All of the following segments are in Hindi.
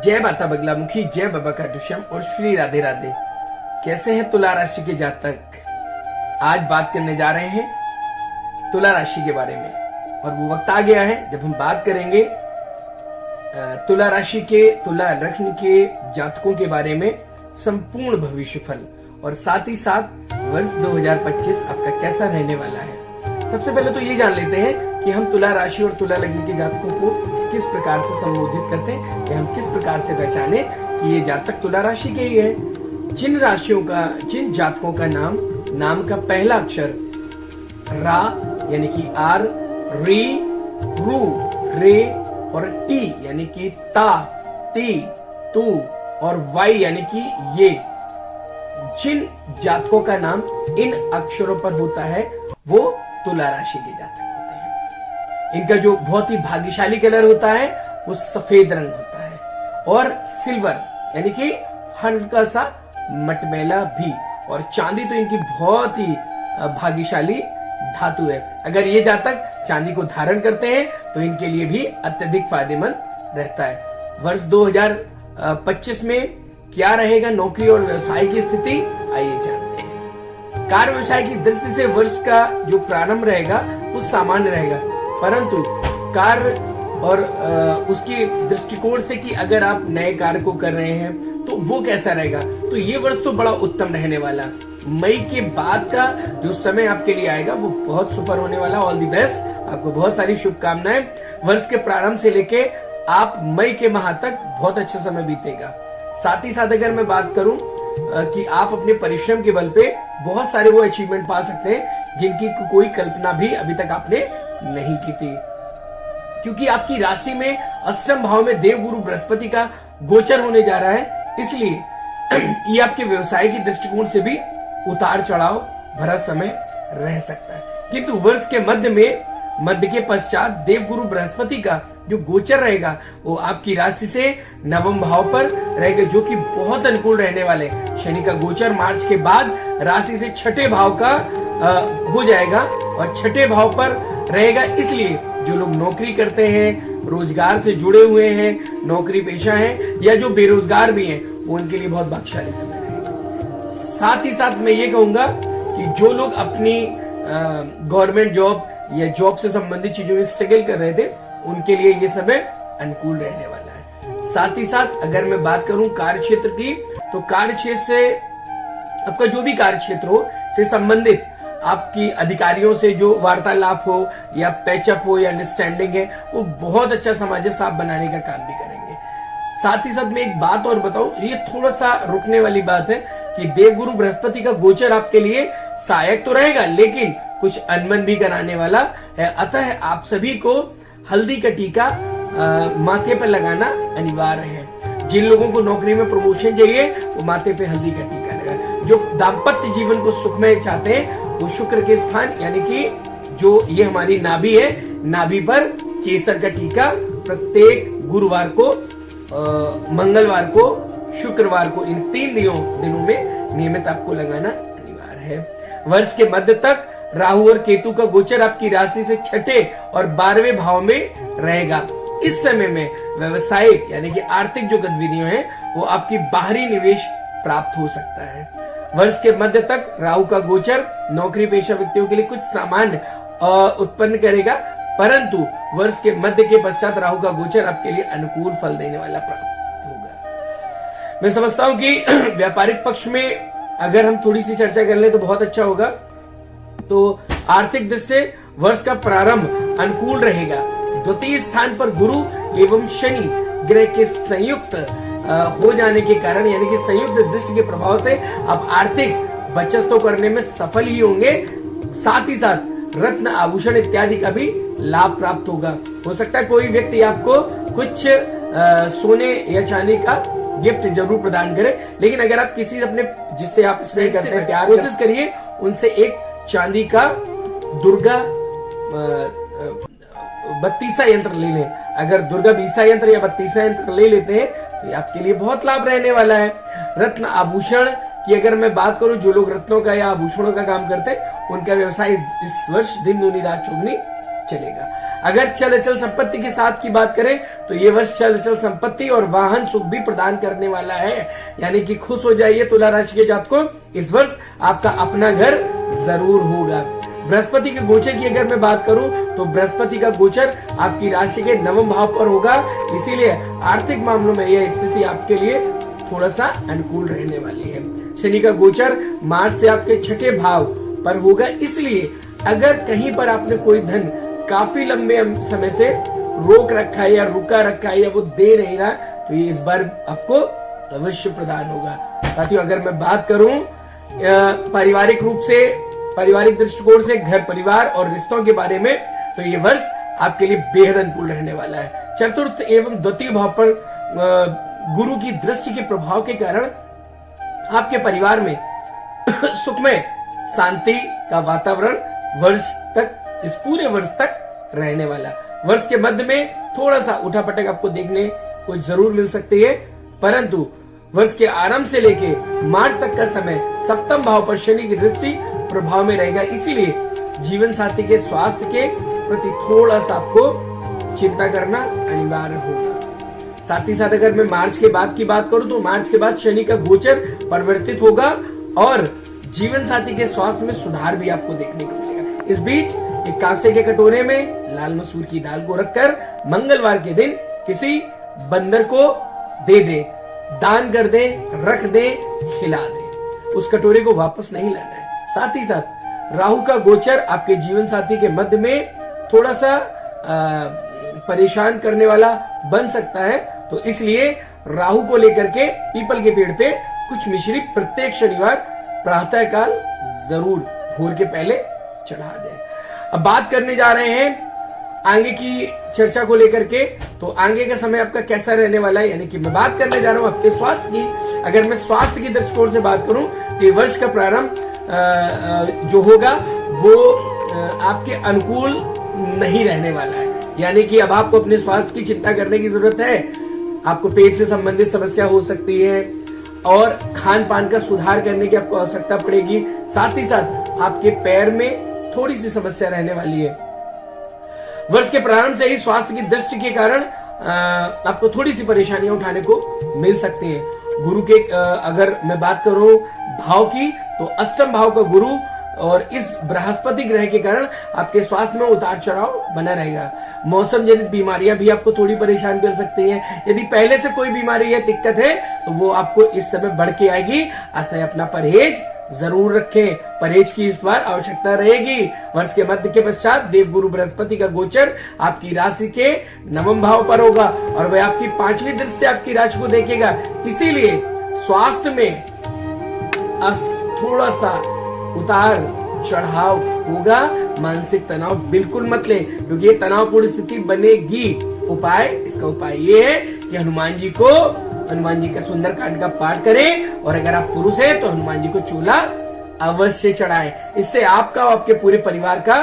जय माता बगलामुखी, जय बाबा खाटूश्याम और श्री राधे राधे। कैसे हैं तुला राशि के जातक? आज बात करने जा रहे हैं तुला राशि के बारे में और वो वक्त आ गया है जब हम बात करेंगे तुला राशि के, तुला लग्न के जातकों के बारे में संपूर्ण भविष्य फल और साथ ही साथ वर्ष 2025 आपका कैसा रहने वाला है। सबसे पहले तो ये जान लेते हैं कि हम तुला राशि और तुला लग्न के जातकों को किस प्रकार से संबोधित करते हैं, कि हम किस प्रकार से पहचाने कि ये जातक तुला राशि के ही है। जिन राशियों का, जिन जातकों का नाम का पहला अक्षर रा यानी कि आर, री, रू, रे और टी यानी कि ता, ती, तू और वाई यानी कि ये, जिन जातकों का नाम इन अक्षरों पर होता है वो तुला राशि के जातक होते हैं। इनका जो बहुत ही भाग्यशाली कलर होता है वो सफेद रंग होता है और सिल्वर यानी कि हल्का सा मटमैला भी, और चांदी तो इनकी बहुत ही भाग्यशाली धातु है। अगर ये जातक चांदी को धारण करते हैं तो इनके लिए भी अत्यधिक फायदेमंद रहता है। वर्ष 2025 में क्या रहेगा नौकरी और व्यवसाय की स्थिति, आइए जानते हैं। कार्य व्यवसाय की दृष्टि से वर्ष का जो प्रारंभ रहेगा वो सामान्य रहेगा, परंतु कार्य और उसकी दृष्टिकोण से कि अगर आप नए कार्य को कर रहे हैं तो वो कैसा रहेगा, तो ये वर्ष तो बड़ा उत्तम रहने वाला। मई के बाद का जो समय आपके लिए आएगा वो बहुत सुपर होने वाला। ऑल दी बेस्ट, आपको बहुत सारी शुभकामनाएं। वर्ष के प्रारंभ से लेके आप मई के माह तक बहुत अच्छा समय बीतेगा। साथ ही साथ अगर मैं बात करूं कि आप अपने परिश्रम के बल पे बहुत सारे वो अचीवमेंट पा सकते हैं जिनकी कोई कल्पना भी अभी तक आपने नहीं की थी, क्योंकि आपकी राशि में अष्टम भाव में देवगुरु बृहस्पति का गोचर होने जा रहा है। इसलिए ये आपके व्यवसाय की दृष्टिकोण से भी उतार चढ़ाव भरा समय रह सकता है, किंतु वर्ष के मध्य के पश्चात देवगुरु बृहस्पति का जो गोचर रहेगा वो आपकी राशि से नवम भाव पर रहेगा, जो कि बहुत अनुकूल रहने वाले। शनि का गोचर मार्च के बाद राशि से छठे भाव का हो जाएगा और छठे भाव पर रहेगा। इसलिए जो लोग नौकरी करते हैं, रोजगार से जुड़े हुए हैं, नौकरी पेशा हैं या जो बेरोजगार भी हैं, वो उनके लिए बहुत भाग्यशाली समय रहेगा। साथ ही साथ मैं ये कहूंगा कि जो लोग अपनी गवर्नमेंट जॉब या जॉब से संबंधित चीजों में स्ट्रगल कर रहे थे उनके लिए ये समय अनुकूल रहने वाला है। साथ ही साथ अगर मैं बात करूं कार्य क्षेत्र की, तो कार्य क्षेत्र से आपका जो भी कार्य क्षेत्र हो से संबंधित आपकी अधिकारियों से जो वार्तालाप हो या पैचअप हो या अंडरस्टैंडिंग है, वो बहुत अच्छा समाज साफ बनाने का काम भी करेंगे। साथ ही साथ मैं एक बात और बताऊं, ये थोड़ा सा रुकने वाली बात है कि देवगुरु बृहस्पति का गोचर आपके लिए सहायक तो रहेगा लेकिन कुछ अनबन भी कराने वाला है। अतः आप सभी को हल्दी का टीका माथे पर लगाना अनिवार्य है। जिन लोगों को नौकरी में प्रमोशन चाहिए वो माथे पे हल्दी का टीका लगाए। जो दाम्पत्य जीवन को सुखमय चाहते हैं वो शुक्र के स्थान यानी कि जो ये हमारी नाभि है, नाभि पर केसर का टीका प्रत्येक गुरुवार को, मंगलवार को, शुक्रवार को, इन 3 दिनों में नियमित आपको लगाना अनिवार्य है। वर्ष के मध्य तक राहु और केतु का गोचर आपकी राशि से छठे और 12वें भाव में रहेगा। इस समय में व्यवसायिक यानी कि आर्थिक जो गतिविधियां हैं वो आपकी बाहरी निवेश प्राप्त हो सकता है। वर्ष के मध्य तक राहु का गोचर नौकरी पेशा व्यक्तियों के लिए कुछ सामान्य उत्पन्न करेगा, परंतु वर्ष के मध्य के पश्चात राहु का गोचर आपके लिए अनुकूल फल देने वाला प्राप्त होगा। मैं समझता हूं कि व्यापारिक पक्ष में अगर हम थोड़ी सी चर्चा कर लें तो बहुत अच्छा होगा। तो आर्थिक दृष्टि से वर्ष का प्रारंभ अनुकूल रहेगा। द्वितीय स्थान पर गुरु एवं शनि ग्रह के संयुक्त हो जाने के कारण यानी कि संयुक्त दृष्टि के प्रभाव से आप आर्थिक बचत तो करने में सफल ही होंगे। साथ ही साथ रत्न आभूषण इत्यादि का भी लाभ प्राप्त होगा। हो सकता है कोई व्यक्ति आपको कुछ सोने या चांदी का गिफ्ट जरूर प्रदान करे, लेकिन अगर आप किसी अपने जिससे आप स्नेह करते हैं, प्यार, कोशिश करिए उनसे एक चांदी का दुर्गा बत्तीसा यंत्र ले लें। अगर दुर्गा बीसा यंत्र या बत्तीसा यंत्र ले लेते हैं तो आपके लिए बहुत लाभ रहने वाला है। रत्न आभूषण की अगर मैं बात करूं, जो लोग रत्नों का या आभूषणों का काम करते हैं उनका व्यवसाय इस वर्ष दिन दूनी रात चौगुनी चलेगा। अगर चल अचल संपत्ति के साथ की बात करें तो ये वर्ष चल अचल संपत्ति और वाहन सुख भी प्रदान करने वाला है, यानी कि खुश हो जाइए तुला राशि के जातकों, इस वर्ष आपका अपना घर जरूर होगा। बृहस्पति के गोचर की अगर मैं बात करूं तो बृहस्पति का गोचर आपकी राशि के 9वें भाव पर होगा, इसीलिए आर्थिक मामलों में यह स्थिति आपके लिए थोड़ा सा अनुकूल रहने वाली है। शनि का गोचर मार्च से आपके 6ठे भाव पर होगा, इसलिए अगर कहीं पर आपने कोई धन काफी लंबे समय से रोक रखा है या रुका रखा है या वो दे नहीं रहा, तो ये इस बार आपको अवश्य प्रदान होगा। साथियों, अगर मैं बात करूं पारिवारिक रूप से, पारिवारिक दृष्टिकोण से, घर परिवार और रिश्तों के बारे में, तो ये वर्ष आपके लिए बेहद अनुकूल रहने वाला है। चतुर्थ एवं द्वितीय भाव पर गुरु की दृष्टि के प्रभाव के कारण आपके परिवार में सुखमय शांति का वातावरण वर्ष तक, इस पूरे वर्ष तक रहने वाला। वर्ष के मध्य में थोड़ा सा उठापटक आपको देखने को जरूर मिल सकती है, परंतु वर्ष के आरंभ से लेके मार्च तक का समय 7वें भाव पर शनि की दृष्टि प्रभाव में रहेगा, इसीलिए जीवन साथी के स्वास्थ्य के प्रति थोड़ा सा आपको चिंता करना अनिवार्य होगा। साथ ही साथ अगर मैं मार्च के बाद की बात करूं तो मार्च के बाद शनि का गोचर परिवर्तित होगा और जीवन साथी के स्वास्थ्य में सुधार भी आपको देखने को मिलेगा। इस बीच एक कांसे के कटोरे में लाल मसूर की दाल को रखकर मंगलवार के दिन किसी बंदर को दे दे, दान कर दे, रख दे, खिला दे, उस कटोरे को वापस नहीं लाना है। साथ ही साथ राहु का गोचर आपके जीवन साथी के मध्य में थोड़ा सा परेशान करने वाला बन सकता है, तो इसलिए राहु को लेकर के पीपल के पेड़ पे कुछ मिश्री प्रत्येक शनिवार प्रातः काल जरूर भोर के पहले चढ़ा दें। अब बात करने जा रहे हैं आगे की चर्चा को लेकर के, तो आगे का समय आपका कैसा रहने वाला है, यानी कि मैं बात करने जा रहा हूं आपके स्वास्थ्य की। अगर मैं स्वास्थ्य की दृष्टिकोण से बात करूं तो ये वर्ष का प्रारंभ जो होगा वो आपके अनुकूल नहीं रहने वाला है, यानी कि अब आपको अपने स्वास्थ्य की चिंता करने की जरूरत है। आपको पेट से संबंधित समस्या हो सकती है और खान पान का सुधार करने की आपको आवश्यकता पड़ेगी। साथ ही साथ आपके पैर में थोड़ी सी समस्या रहने वाली है। वर्ष के प्रारंभ से ही स्वास्थ्य की दृष्टि के कारण आपको थोड़ी सी परेशानियां उठाने को मिल सकती हैं। गुरु के अगर मैं बात करूं भाव की, तो 8वें भाव का गुरु और इस बृहस्पति ग्रह के कारण आपके स्वास्थ्य में उतार चढ़ाव बना रहेगा। मौसम जनित बीमारियां भी आपको थोड़ी परेशान कर सकती हैं। यदि पहले से कोई बीमारी है, दिक्कत है, तो वो आपको इस समय बढ़ के आएगी, अतः अपना परहेज जरूर रखें। परहेज की इस बार आवश्यकता रहेगी। वर्ष के मध्य के पश्चात देवगुरु बृहस्पति का गोचर आपकी राशि के 9वें भाव पर होगा और वह आपकी 5वीं दृष्टि से आपकी राशि को देखेगा, इसीलिए स्वास्थ्य में थोड़ा सा उतार चढ़ाव होगा। मानसिक तनाव बिल्कुल मत लें, क्योंकि ये तनावपूर्ण स्थिति बनेगी। इसका उपाय ये है कि हनुमान जी का सुंदरकांड का पाठ करें, और अगर आप पुरुष हैं तो हनुमान जी को चूल्हा अवश्य चढ़ाएं। इससे आपका और आपके पूरे परिवार का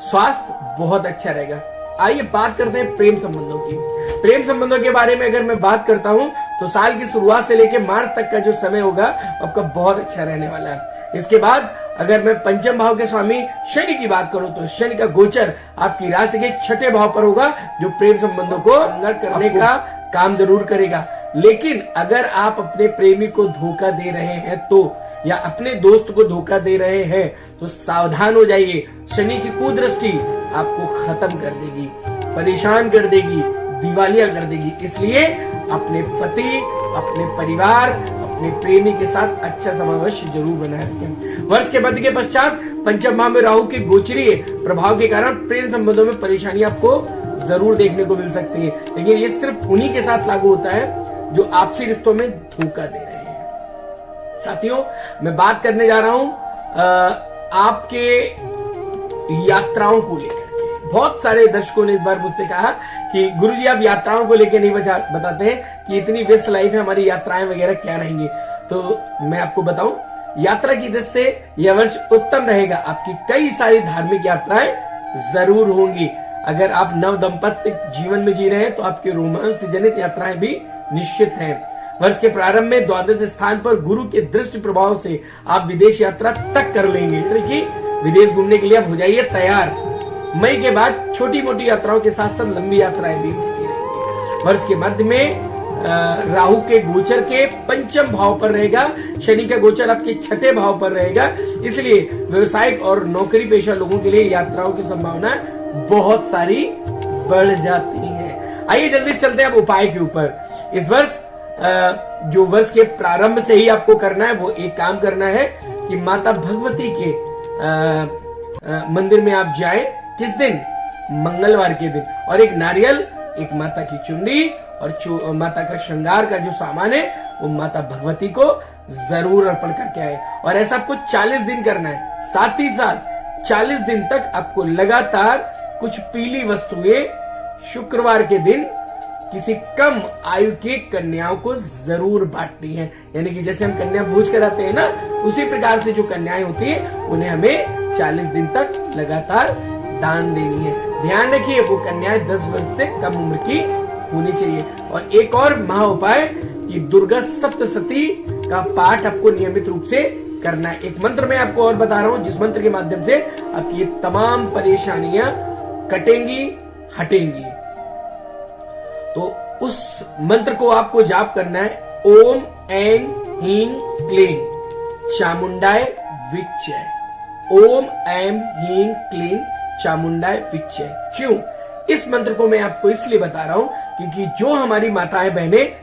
स्वास्थ्य बहुत अच्छा रहेगा। आइए बात करते हैं प्रेम संबंधों की। प्रेम संबंधों के बारे में अगर मैं बात करता हूं तो साल की शुरुआत से लेकर मार्च तक का जो समय होगा आपका बहुत अच्छा रहने वाला है। इसके बाद अगर मैं 5वें भाव के स्वामी शनि की बात करूं तो शनि का गोचर आपकी राशि के 6ठे भाव पर होगा, जो प्रेम संबंधों को अंगत करने का काम जरूर करेगा। लेकिन अगर आप अपने प्रेमी को धोखा दे रहे हैं तो, या अपने दोस्त को धोखा दे रहे हैं तो सावधान हो जाइए। शनि की कुदृष्टि आपको खत्म कर देगी, परेशान कर देगी, दिवालिया कर देगी। इसलिए अपने पति, अपने परिवार, अपने प्रेमी के साथ अच्छा समावेश जरूर बनाए रखें। वर्ष के मध्य के पश्चात 5वें भाव में राहु के गोचरीय प्रभाव के कारण प्रेम संबंधों में परेशानी आपको जरूर देखने को मिल सकती है, लेकिन ये सिर्फ उन्हीं के साथ लागू होता है जो आपसी रिश्तों में धोखा दे रहे हैं। साथियों, मैं बात करने जा रहा हूं आपके यात्राओं को लेकर। बहुत सारे दर्शकों ने इस बार मुझसे कहा कि गुरुजी आप यात्राओं को लेकर नहीं बताते हैं कि इतनी व्यस्त लाइफ है, हमारी यात्राएं वगैरह क्या रहेंगी। तो मैं आपको बताऊं, यात्रा की दृष्टि से यह वर्ष उत्तम रहेगा। आपकी कई सारी धार्मिक यात्राएं जरूर होंगी। अगर आप नव दंपत्ति जीवन में जी रहे हैं तो आपके रोमांस से जनित यात्राएं भी निश्चित हैं। वर्ष के प्रारंभ में द्वादश स्थान पर गुरु के दृष्टि प्रभाव से आप विदेश यात्रा तक कर लेंगे, यानी कि विदेश घूमने के लिए आप हो जाइए तैयार। मई के बाद छोटी मोटी यात्राओं के साथ साथ लंबी यात्राएं भी होती रहेंगी। वर्ष के मध्य में राहु के गोचर के पंचम भाव पर रहेगा, शनि का गोचर आपके छठे भाव पर रहेगा, इसलिए व्यवसायिक और नौकरी पेशा लोगों के लिए यात्राओं की संभावना बहुत सारी बढ़ जाती है। आइए जल्दी से चलते हैं अब उपाय के ऊपर। इस वर्ष जो वर्ष के प्रारंभ से ही आपको करना है वो एक काम करना है कि माता भगवती के मंदिर में आप जाएं। किस दिन? मंगलवार के दिन। और एक नारियल, एक माता की चुनरी और माता का श्रृंगार का जो सामान है वो माता भगवती को जरूर अर्पण करके आए। और ऐसा आपको 40 दिन करना है। साथ ही साथ 40 दिन तक आपको लगातार कुछ पीली वस्तुएं शुक्रवार के दिन किसी कम आयु के कन्याओं को जरूर बांटनी है। यानी कि जैसे हम कन्या भोज कराते हैं ना, उसी प्रकार से जो कन्याएं होती है उन्हें हमें 40 दिन तक लगातार दान देनी है। ध्यान रखिए वो कन्याएं 10 वर्ष से कम उम्र की होनी चाहिए। और एक और महा उपाय कि दुर्गा सप्तशती का पाठ आपको नियमित रूप से करना है। एक मंत्र मैं आपको और बता रहा हूं जिस मंत्र के माध्यम से आपकी ये तमाम परेशानियां कटेंगी, हटेंगी। तो उस मंत्र को आपको जाप करना है। ओम ऐं ह्रीं क्लीं चामुंडाय विच्चय। ओम ऐं ह्रीं क्लीं चामुंडाय विच्चय। क्यों? इस मंत्र को मैं आपको इसलिए बता रहा हूं क्योंकि जो हमारी माताएं बहनें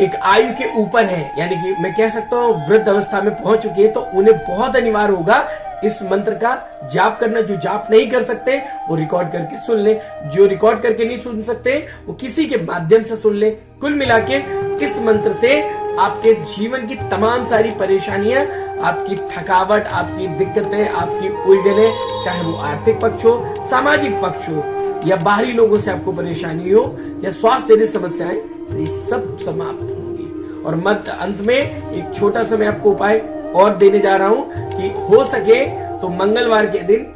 एक आयु के ऊपर है, यानी कि मैं कह सकता हूं वृद्ध अवस्था में पहुंच चुकी है, तो उन्हें बहुत अनिवार्य होगा इस मंत्र का जाप करना। जो जाप नहीं कर सकते वो रिकॉर्ड करके सुन ले, जो रिकॉर्ड करके नहीं सुन सकते वो किसी के माध्यम से सुन ले। कुल मिला के इस मंत्र से आपके जीवन की तमाम सारी परेशानियां, आपकी थकावट, आपकी दिक्कतें, आपकी उलझने, चाहे वो आर्थिक पक्ष हो, सामाजिक पक्ष हो या बाहरी लोगों से आपको परेशानी हो या स्वास्थ्य जनित समस्याएं, ये सब समाप्त होंगी। और मध्य अंत में एक छोटा सा मैं आपको उपाय और देने जा रहा हूं कि हो सके तो मंगलवार के दिन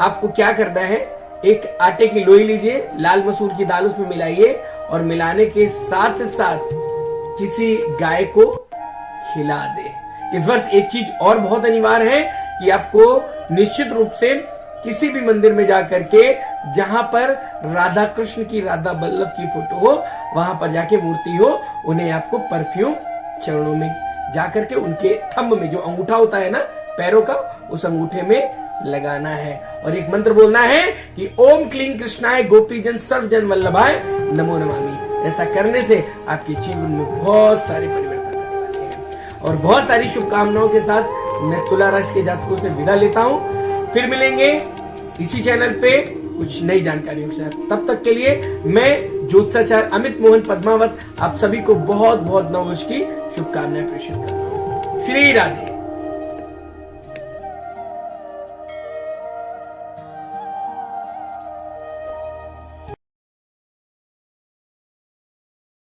आपको क्या करना है, एक आटे की लोई लीजिए, लाल मसूर की दाल उसमें मिलाइए और मिलाने के साथ साथ किसी गाय को खिला दे। इस वर्ष एक चीज और बहुत अनिवार्य है कि आपको निश्चित रूप से किसी भी मंदिर में जाकर के जहां पर राधा कृष्ण की, राधा वल्लभ की फोटो हो, वहां पर जाके मूर्ति हो, उन्हें आपको परफ्यूम चरणों में जाकर के उनके थंब में जो अंगूठा होता है ना पैरों का, उस अंगूठे में लगाना है और एक मंत्र बोलना है कि ओम क्लीं कृष्णाय गोपीजन सर्वजन वल्लभाय नमो नमामि। ऐसा करने से आपके जीवन में बहुत सारे परिवर्तन आने वाले हैं। और बहुत सारी शुभकामनाओं के साथ मैं तुला राशि के जातकों से विदा लेता हूं। फिर मिलेंगे इसी चैनल पे कुछ नई जानकारियों के साथ। तब तक के लिए मैं ज्योतिषाचार्य अमित मोहन पद्मावत आप सभी को बहुत बहुत नववर्ष की शुभकामनाएं प्रेषित करता हूं। श्री राधे।